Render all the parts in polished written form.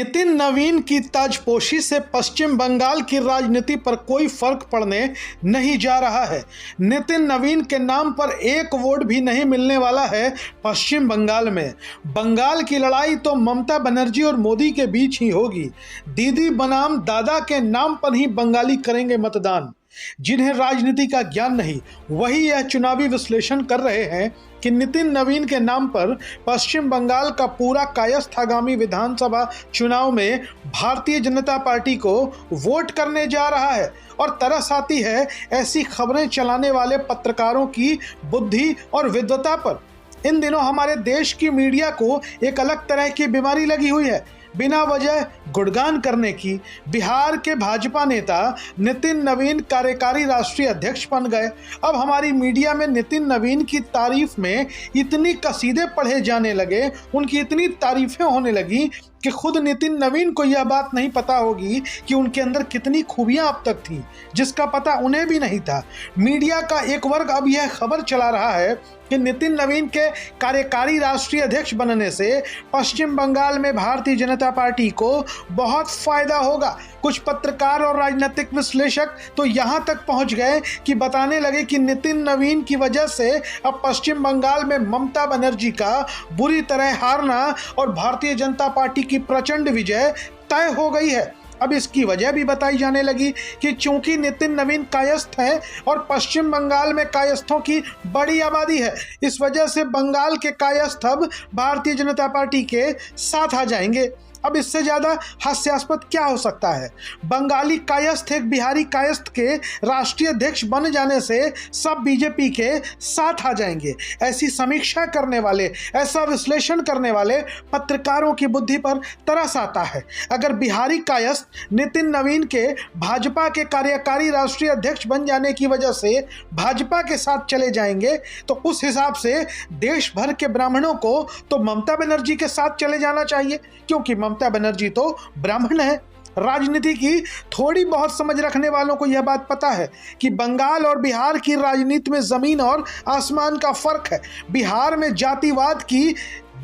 नितिन नवीन की ताजपोशी से पश्चिम बंगाल की राजनीति पर कोई फर्क पड़ने नहीं जा रहा है। नितिन नवीन के नाम पर एक वोट भी नहीं मिलने वाला है पश्चिम बंगाल में। बंगाल की लड़ाई तो ममता बनर्जी और मोदी के बीच ही होगी। दीदी बनाम दादा के नाम पर ही बंगाली करेंगे मतदान। जिन्हें राजनीति का ज्ञान नहीं, वही यह चुनावी विश्लेषण कर रहे हैं कि नितिन नवीन के नाम पर पश्चिम बंगाल का पूरा कायस्थ आगामी विधानसभा चुनाव में भारतीय जनता पार्टी को वोट करने जा रहा है। और तरस आती है ऐसी खबरें चलाने वाले पत्रकारों की बुद्धि और विद्वता पर। इन दिनों हमारे देश की मीडिया को एक अलग तरह की बीमारी लगी हुई है, बिना वजह गुणगान करने की। बिहार के भाजपा नेता नितिन नवीन कार्यकारी राष्ट्रीय अध्यक्ष बन गए। अब हमारी मीडिया में नितिन नवीन की तारीफ में इतनी कसीदे पढ़े जाने लगे, उनकी इतनी तारीफें होने लगी कि खुद नितिन नवीन को यह बात नहीं पता होगी कि उनके अंदर कितनी खूबियां अब तक थी, जिसका पता उन्हें भी नहीं था। मीडिया का एक वर्ग अब यह खबर चला रहा है कि नितिन नवीन के कार्यकारी राष्ट्रीय अध्यक्ष बनने से पश्चिम बंगाल में भारतीय जनता पार्टी को बहुत फायदा होगा। कुछ पत्रकार और राजनीतिक विश्लेषक तो यहां तक पहुंच गए कि बताने लगे कि नितिन नवीन की वजह से अब पश्चिम बंगाल में ममता बनर्जी का बुरी तरह हारना और भारतीय जनता पार्टी की प्रचंड विजय तय हो गई है। अब इसकी वजह भी बताई जाने लगी कि चूंकि नितिन नवीन कायस्थ है और पश्चिम बंगाल में कायस्थों की बड़ी आबादी है, इस वजह से बंगाल के कायस्थ अब भारतीय जनता पार्टी के साथ आ जाएंगे। अब इससे ज़्यादा हास्यास्पद क्या हो सकता है। बंगाली कायस्थ एक बिहारी कायस्थ के राष्ट्रीय अध्यक्ष बन जाने से सब बीजेपी के साथ आ जाएंगे। ऐसी समीक्षा करने वाले, ऐसा विश्लेषण करने वाले पत्रकारों की बुद्धि पर तरस आता है। अगर बिहारी कायस्थ नितिन नवीन के भाजपा के कार्यकारी राष्ट्रीय अध्यक्ष बन जाने की वजह से भाजपा के साथ चले जाएंगे, तो उस हिसाब से देश भर के ब्राह्मणों को तो ममता बनर्जी के साथ चले जाना चाहिए, क्योंकि ममता बनर्जी तो ब्राह्मण है। राजनीति की थोड़ी बहुत समझ रखने वालों को यह बात पता है कि बंगाल और बिहार की राजनीति में जमीन और आसमान का फर्क है। बिहार में जातिवाद की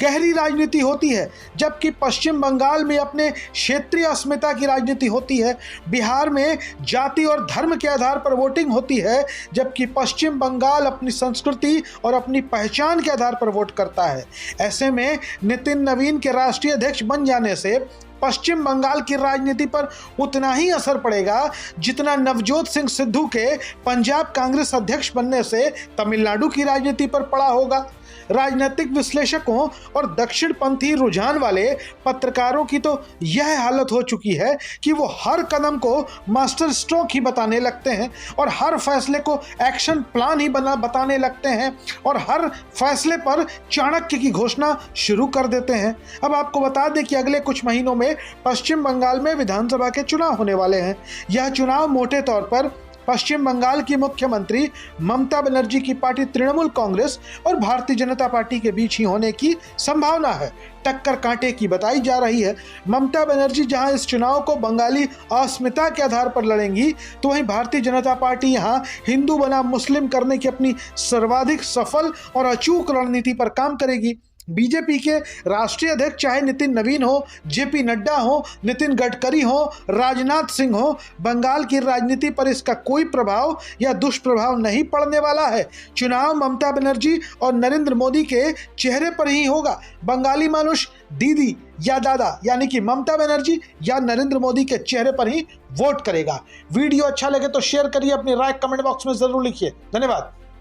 गहरी राजनीति होती है, जबकि पश्चिम बंगाल में अपने क्षेत्रीय अस्मिता की राजनीति होती है। बिहार में जाति और धर्म के आधार पर वोटिंग होती है, जबकि पश्चिम बंगाल अपनी संस्कृति और अपनी पहचान के आधार पर वोट करता है। ऐसे में नितिन नवीन के राष्ट्रीय अध्यक्ष बन जाने से पश्चिम बंगाल की राजनीति पर उतना ही असर पड़ेगा जितना नवजोत सिंह सिद्धू के पंजाब कांग्रेस अध्यक्ष बनने से तमिलनाडु की राजनीति पर पड़ा होगा। राजनीतिक विश्लेषकों और दक्षिणपंथी रुझान वाले पत्रकारों की तो यह हालत हो चुकी है कि वो हर कदम को मास्टर स्ट्रोक ही बताने लगते हैं और हर फैसले को एक्शन प्लान ही बताने लगते हैं और हर फैसले पर चाणक्य की घोषणा शुरू कर देते हैं। अब आपको बता दें कि अगले कुछ महीनों में पश्चिम बंगाल में विधानसभा के चुनाव होने वाले हैं। यह चुनाव मोटे तौर पर पश्चिम बंगाल की मुख्यमंत्री ममता बनर्जी की पार्टी तृणमूल कांग्रेस और भारतीय जनता पार्टी के बीच ही होने की संभावना है। टक्कर कांटे की बताई जा रही है। ममता बनर्जी जहां इस चुनाव को बंगाली अस्मिता के आधार पर लड़ेंगी, तो वहीं भारतीय जनता पार्टी यहां हिंदू बनाम मुस्लिम करने की अपनी सर्वाधिक सफल और अचूक रणनीति पर काम करेगी। बीजेपी के राष्ट्रीय अध्यक्ष चाहे नितिन नवीन हो, जेपी नड्डा हो, नितिन गडकरी हो, राजनाथ सिंह हो, बंगाल की राजनीति पर इसका कोई प्रभाव या दुष्प्रभाव नहीं पड़ने वाला है। चुनाव ममता बनर्जी और नरेंद्र मोदी के चेहरे पर ही होगा। बंगाली मानुष दीदी या दादा यानी कि ममता बनर्जी या नरेंद्र मोदी के चेहरे पर ही वोट करेगा। वीडियो अच्छा लगे तो शेयर करिए, अपनी राय कमेंट बॉक्स में जरूर लिखिए। धन्यवाद।